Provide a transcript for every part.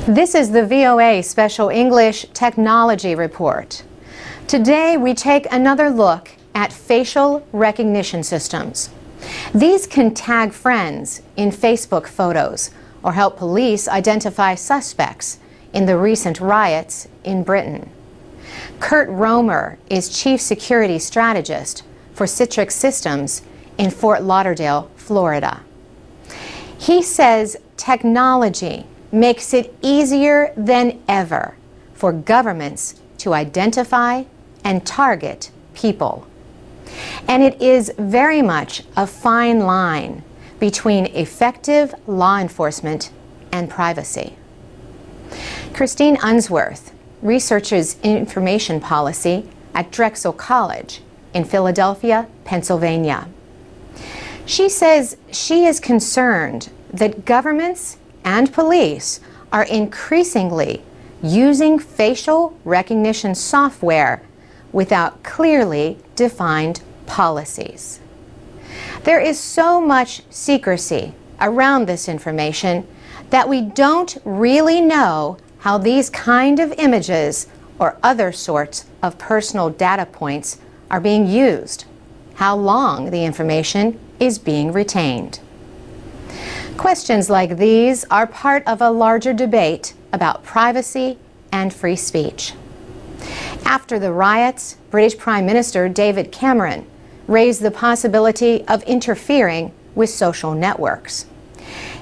This is the VOA Special English Technology Report. Today we take another look at facial recognition systems. These can tag friends in Facebook photos or help police identify suspects in the recent riots in Britain. Kurt Romer is Chief Security Strategist for Citrix Systems in Fort Lauderdale, Florida. He says technology makes it easier than ever for governments to identify and target people. And it is very much a fine line between effective law enforcement and privacy. Christine Unsworth researches information policy at Drexel College in Philadelphia, Pennsylvania. She says she is concerned that governments and police are increasingly using facial recognition software without clearly defined policies. There is so much secrecy around this information that we don't really know how these kind of images or other sorts of personal data points are being used, how long the information is being retained. Questions like these are part of a larger debate about privacy and free speech. After the riots, British Prime Minister David Cameron raised the possibility of interfering with social networks.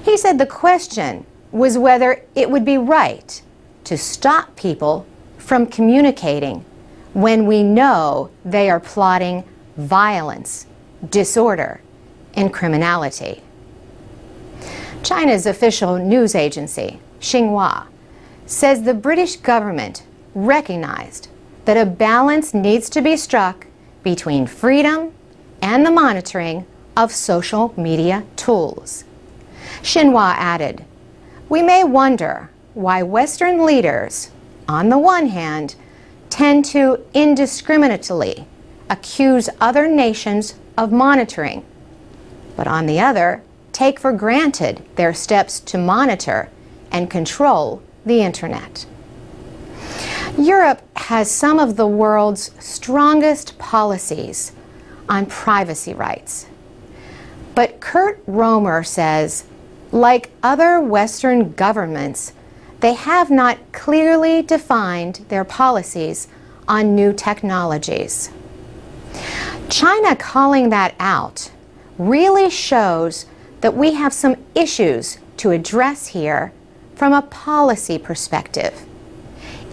He said the question was whether it would be right to stop people from communicating when we know they are plotting violence, disorder, and criminality. China's official news agency, Xinhua, says the British government recognized that a balance needs to be struck between freedom and the monitoring of social media tools. Xinhua added, "We may wonder why Western leaders, on the one hand, tend to indiscriminately accuse other nations of monitoring, but on the other, take for granted their steps to monitor and control the Internet." Europe has some of the world's strongest policies on privacy rights. But Kurt Romer says, like other Western governments, they have not clearly defined their policies on new technologies. China calling that out really shows that we have some issues to address here from a policy perspective,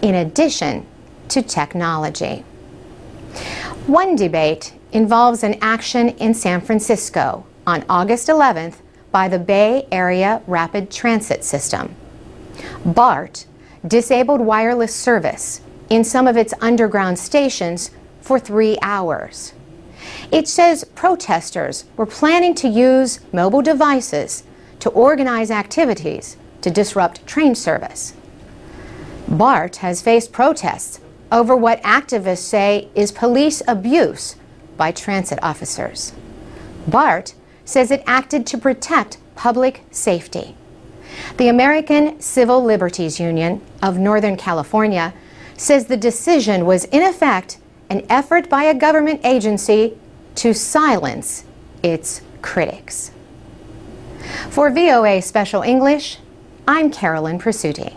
in addition to technology. One debate involves an action in San Francisco on August 11th by the Bay Area Rapid Transit System. BART disabled wireless service in some of its underground stations for 3 hours. It says protesters were planning to use mobile devices to organize activities to disrupt train service. BART has faced protests over what activists say is police abuse by transit officers. BART says it acted to protect public safety. The American Civil Liberties Union of Northern California says the decision was in effect an effort by a government agency to silence its critics. For VOA Special English, I'm Carolyn Presutti.